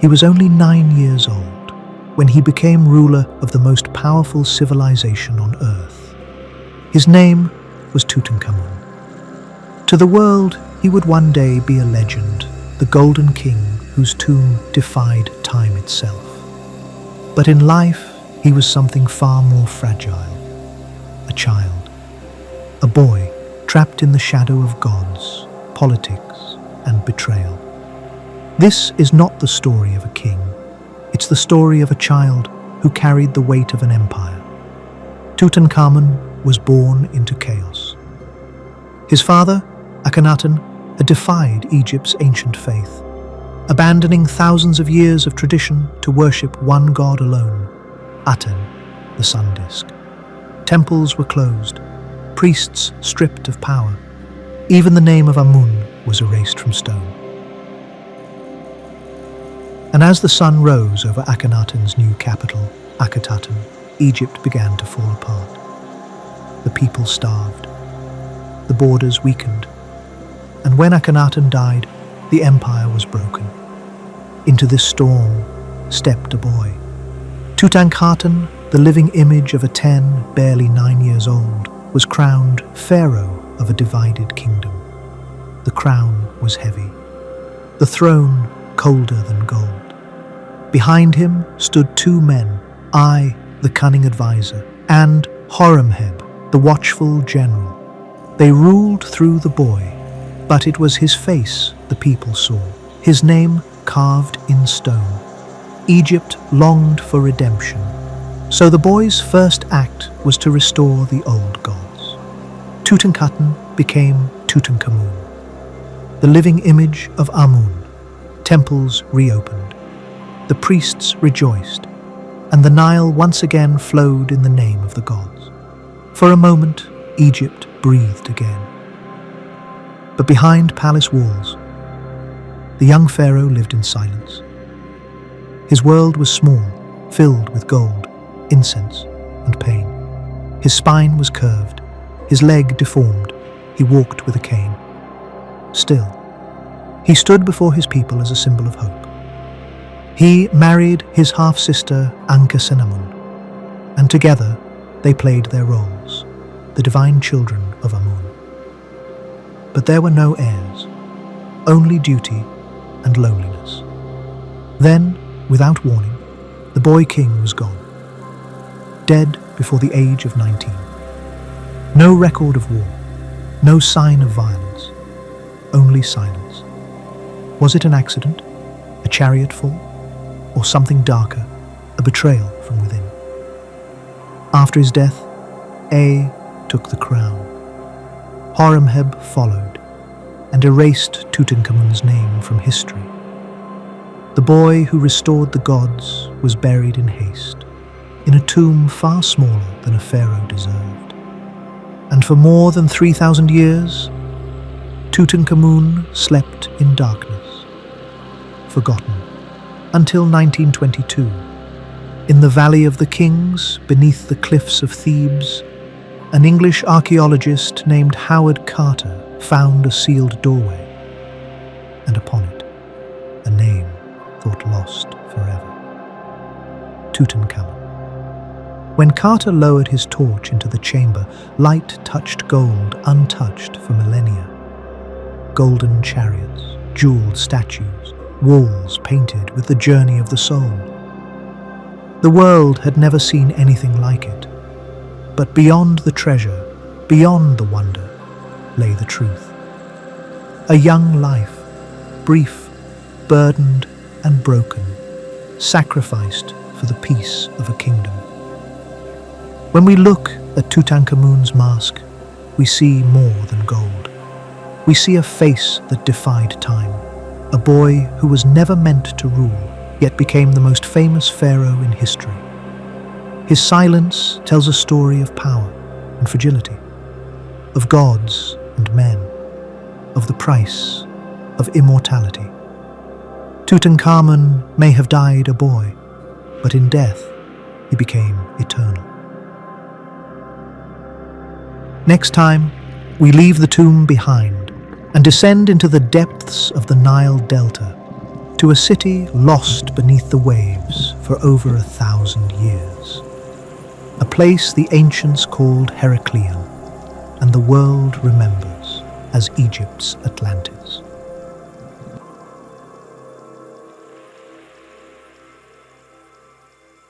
He was only 9 years old when he became ruler of the most powerful civilization on Earth. His name was Tutankhamun. To the world, he would one day be a legend, the Golden King whose tomb defied time itself. But in life, he was something far more fragile. A child. A boy trapped in the shadow of gods, politics, and betrayal. This is not the story of a king. It's the story of a child who carried the weight of an empire. Tutankhamun was born into chaos. His father, Akhenaten, had defied Egypt's ancient faith, abandoning thousands of years of tradition to worship one god alone, Aten, the sun disk. Temples were closed, priests stripped of power. Even the name of Amun was erased from stone. And as the sun rose over Akhenaten's new capital, Akhetaten, Egypt began to fall apart. The people starved. The borders weakened. And when Akhenaten died, the empire was broken. Into this storm stepped a boy. Tutankhamun, the living image of a 10, barely 9 years old, was crowned pharaoh of a divided kingdom. The crown was heavy, the throne colder than gold. Behind him stood 2 men, I, the cunning advisor, and Horemheb, the watchful general. They ruled through the boy, but it was his face the people saw, his name carved in stone. Egypt longed for redemption, so the boy's first act was to restore the old gods. Tutankhaten became Tutankhamun, the living image of Amun. Temples reopened. The priests rejoiced, and the Nile once again flowed in the name of the gods. For a moment, Egypt breathed again. But behind palace walls, the young pharaoh lived in silence. His world was small, filled with gold, incense, and pain. His spine was curved, his leg deformed. He walked with a cane. Still, he stood before his people as a symbol of hope. He married his half-sister Ankhesenamun, and together they played their roles, the divine children of Amun. But there were no heirs, only duty and loneliness. Then, without warning, the boy king was gone, dead before the age of 19. No record of war, no sign of violence, only silence. Was it an accident, a chariot fall, or something darker, a betrayal from within? After his death, A took the crown. Horemheb followed and erased Tutankhamun's name from history. The boy who restored the gods was buried in haste, in a tomb far smaller than a pharaoh deserved. And for more than 3,000 years, Tutankhamun slept in darkness, forgotten, until 1922, in the Valley of the Kings, beneath the cliffs of Thebes, an English archaeologist named Howard Carter found a sealed doorway, and upon it, a name thought lost forever: Tutankhamun. When Carter lowered his torch into the chamber, light touched gold untouched for millennia. Golden chariots, jeweled statues, walls painted with the journey of the soul. The world had never seen anything like it. But beyond the treasure, beyond the wonder, lay the truth. A young life, brief, burdened and broken, sacrificed for the peace of a kingdom. When we look at Tutankhamun's mask, we see more than gold. We see a face that defied time, a boy who was never meant to rule, yet became the most famous pharaoh in history. His silence tells a story of power and fragility, of gods and men, of the price of immortality. Tutankhamun may have died a boy, but in death he became eternal. Next time, we leave the tomb behind and descend into the depths of the Nile Delta to to a city lost beneath the waves for over 1,000 years. A place the ancients called Heracleion, and the world remembers as Egypt's Atlantis.